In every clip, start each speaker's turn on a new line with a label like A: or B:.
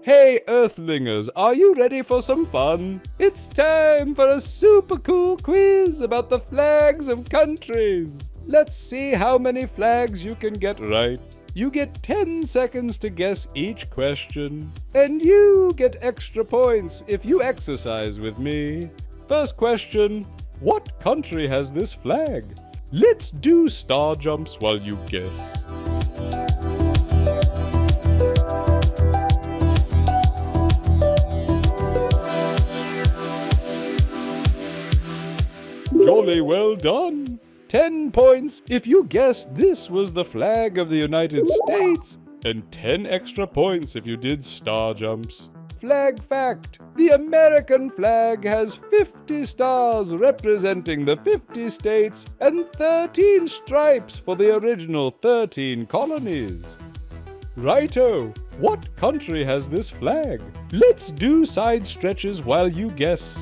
A: Hey Earthlingers, are you ready for some fun? It's time for a super cool quiz about the flags of countries. Let's see how many flags you can get right. You get 10 seconds to guess each question, and you get extra points if you exercise with me. First question, what country has this flag? Let's do star jumps while you guess. Jolly well done! 10 points if you guessed this was the flag of the United States, and 10 extra points if you did star jumps. Flag fact: the American flag has 50 stars representing the 50 states and 13 stripes for the original 13 colonies. Righto! What country has this flag? Let's do side stretches while you guess.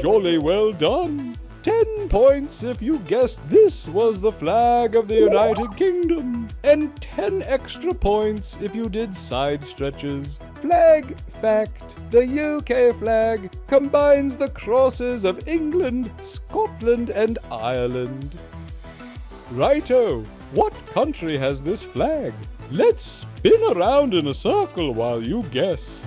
A: Jolly well done! 10 points if you guessed this was the flag of the United Kingdom, and 10 extra points if you did side stretches. Flag fact: the UK flag combines the crosses of England, Scotland, and Ireland. Righto! What country has this flag? Let's spin around in a circle while you guess.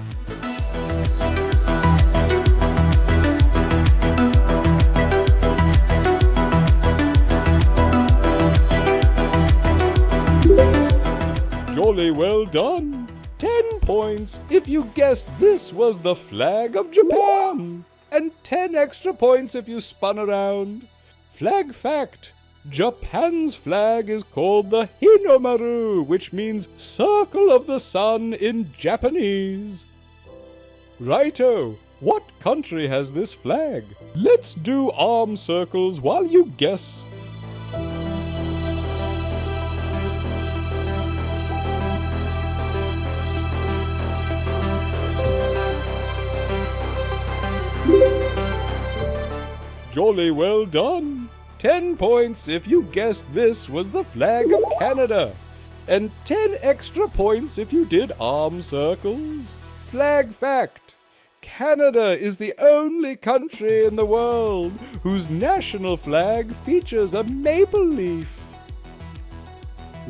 A: Jolly well done! 10 points if you guessed this was the flag of Japan, and 10 extra points if you spun around. Flag fact: Japan's flag is called the Hinomaru, which means circle of the sun in Japanese. Righto! What country has this flag? Let's do arm circles while you guess. Jolly well done! 10 points if you guessed this was the flag of Canada, and 10 extra points if you did arm circles. Flag fact: Canada is the only country in the world whose national flag features a maple leaf.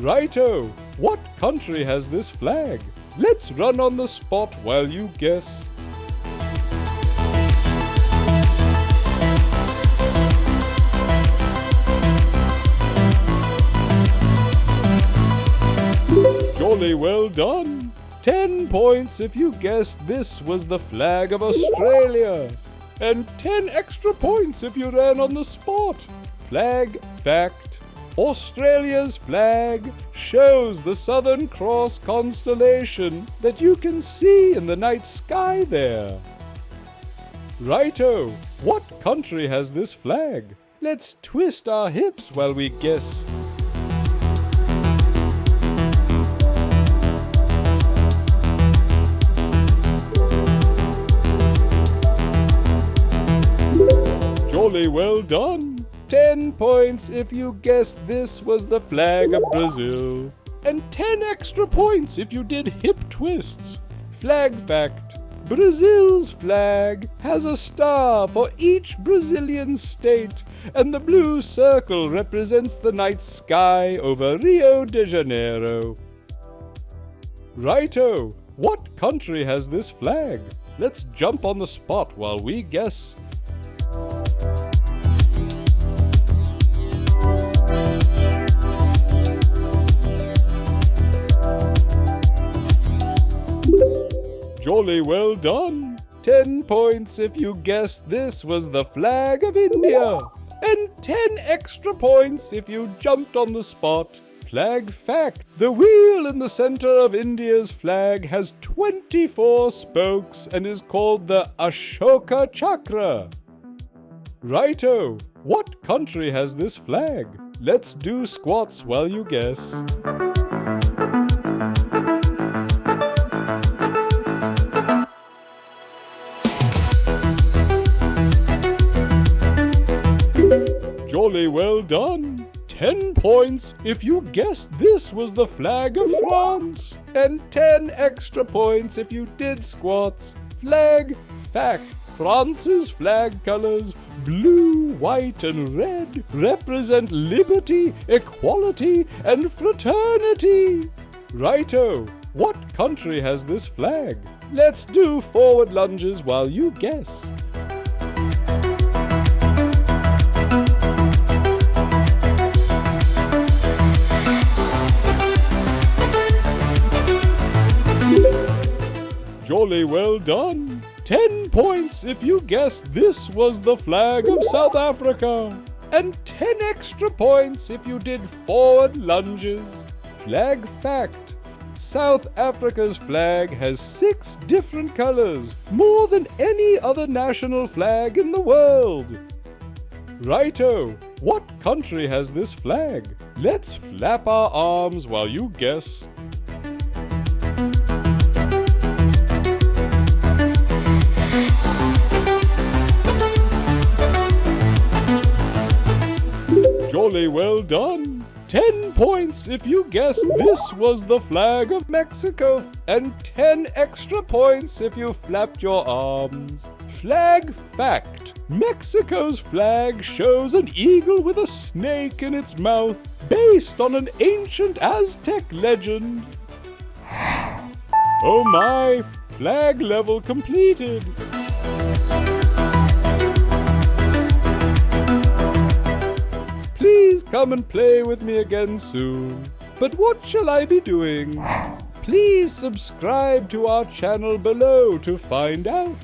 A: Righto! What country has this flag? Let's run on the spot while you guess. Jolly well done! 10 points if you guessed this was the flag of Australia, and 10 extra points if you ran on the spot. Flag fact: Australia's flag shows the Southern Cross constellation that you can see in the night sky there. Righto! What country has this flag? Let's twist our hips while we guess. Jolly well done! 10 points if you guessed this was the flag of Brazil, and 10 extra points if you did hip twists. Flag fact: Brazil's flag has a star for each Brazilian state, and the blue circle represents the night sky over Rio de Janeiro. Righto! What country has this flag? Let's jump on the spot while we guess. Jolly well done! 10 points if you guessed this was the flag of India, and 10 extra points if you jumped on the spot. Flag fact: the wheel in the center of India's flag has 24 spokes and is called the Ashoka Chakra. Righto! What country has this flag? Let's do squats while you guess. Jolly well done. 10 points if you guessed this was the flag of France. And 10 extra points if you did squats. Flag fact. France's flag colors, blue, white, and red, represent liberty, equality, and fraternity. Righto, what country has this flag? Let's do forward lunges while you guess. Jolly well done. 10 points if you guessed this was the flag of South Africa. And 10 extra points if you did forward lunges. Flag fact. South Africa's flag has 6 different colors, more than any other national flag in the world. Righto, what country has this flag? Let's flap our arms while you guess. Jolly well done. 10 points if you guessed this was the flag of Mexico, and 10 extra points if you flapped your arms. Flag fact. Mexico's flag shows an eagle with a snake in its mouth, based on an ancient Aztec legend. Oh my, flag level completed. Please come and play with me again soon. But what shall I be doing? Please subscribe to our channel below to find out.